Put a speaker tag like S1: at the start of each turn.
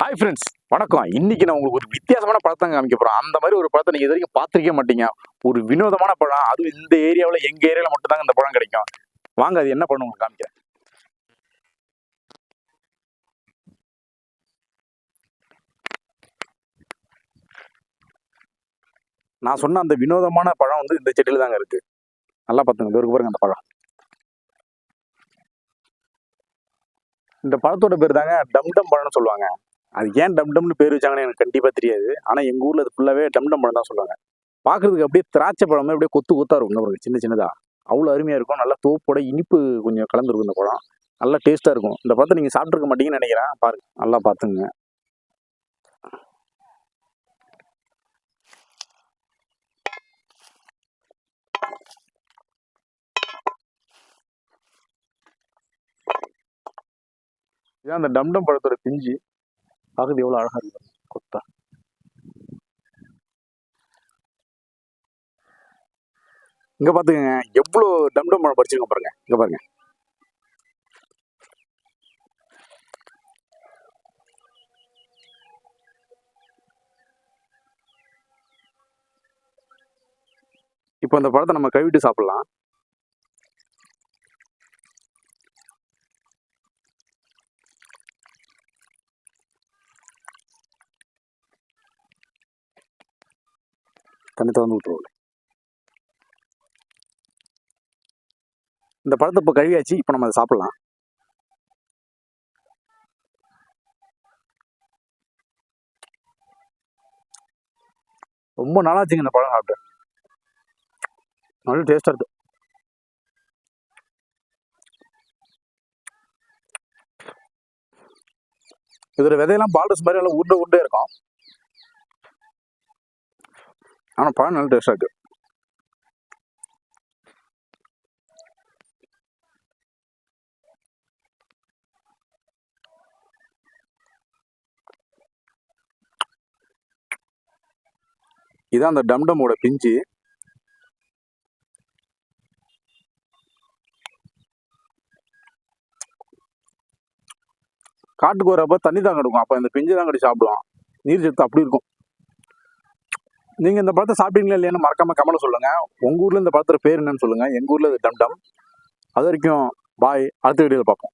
S1: Hi friends, வணக்கம். இன்னைக்கு நான் உங்களுக்கு ஒரு வித்தியாசமான பழத்தை காமிக்க போறேன். அந்த மாதிரி ஒரு பழத்தை நீங்க இது வரைக்கும் பார்த்திருக்கவே மாட்டீங்க. ஒரு வினோதமான பழம், அதுவும் இந்த ஏரியாவில், எங்க ஏரியாவில் மட்டும் தாங்க இந்த பழம் கிடைக்கும். வாங்க, அது என்ன பழம் உங்களுக்கு காமிக்கிறேன். நான் சொன்ன அந்த வினோதமான பழம் வந்து இந்த செடியில தாங்க இருக்கு. நல்லா பார்த்துங்க, இது பாருங்க அந்த பழம். இந்த பழத்தோட பேர் தாங்க டம்டம் பழம்னு சொல்லுவாங்க. அது ஏன் டம்டம்னு பேர் வச்சாங்கன்னு எனக்கு கண்டிப்பா தெரியாது. ஆனா எங்க ஊர்ல அது ஃபுல்லாவே டம்டம் பழம் தான் சொல்லுவாங்க. பாக்குறதுக்கு அப்படியே திராட்சை பழமே அப்படியே கொத்து கொத்தா இருக்கும் பாருங்க, சின்ன சின்னதா. அவ்வளோ அருமையா இருக்கும். நல்லா தோப்போட இனிப்பு கொஞ்சம் கலந்துருக்கும் இந்த பழம். நல்லா டேஸ்டா இருக்கும். இந்த பழத்தை நீங்க சாப்பிட்டுருக்க மாட்டீங்கன்னு நினைக்கிறேன். பாருங்க, நல்லா பார்த்துங்க. இதான் அந்த டம்டம் பழத்தோட பிஞ்சு. பார்க்குறது எவ்வளோ அழகா இருக்கு கொத்தா. இங்க பாத்துக்கங்க, எவ்வளோ டம்டம் பழம் பறிச்சிருக்கோம் பாருங்க. இங்க பாருங்க. இப்போ அந்த பழத்தை நம்ம கழுவிட்டு சாப்பிடலாம். தண்ணி திறந்து விட்டுருவோம். இந்த பழத்தை இப்போ கழுவியாச்சு. இப்போ நம்ம அதை சாப்பிடலாம். ரொம்ப நாளாச்சுங்க இந்த பழம் சாப்பிட்டு. நல்ல டேஸ்டா இருக்கு. இதோட விதையெல்லாம் பால்டஸ் மாதிரி எல்லாம் உருண்டை உருண்டே இருக்கும். ஆனா பழம் நல்ல டேஸ்டா இருக்கு. இதான் அந்த டம்டமோட பிஞ்சு. காட்டுக்கு வரப்ப தண்ணி தான் கிடைக்கும். அப்போ இந்த பிஞ்சு தான் கட்டி சாப்பிடுவோம். நீர் சத்து அப்படி இருக்கும். நீங்க இந்த பழத்தை சாப்பிட்டீங்களா இல்லையான்னு மறக்காம கமெண்ட்ல சொல்லுங்க. உங்க ஊர்ல இந்த பழத்தோட பேர் என்னன்னு சொல்லுங்க. எங்க ஊர்ல இது டம்டம். அது வரைக்கும் பாய். அடுத்த வீடியோவில் பார்ப்போம்.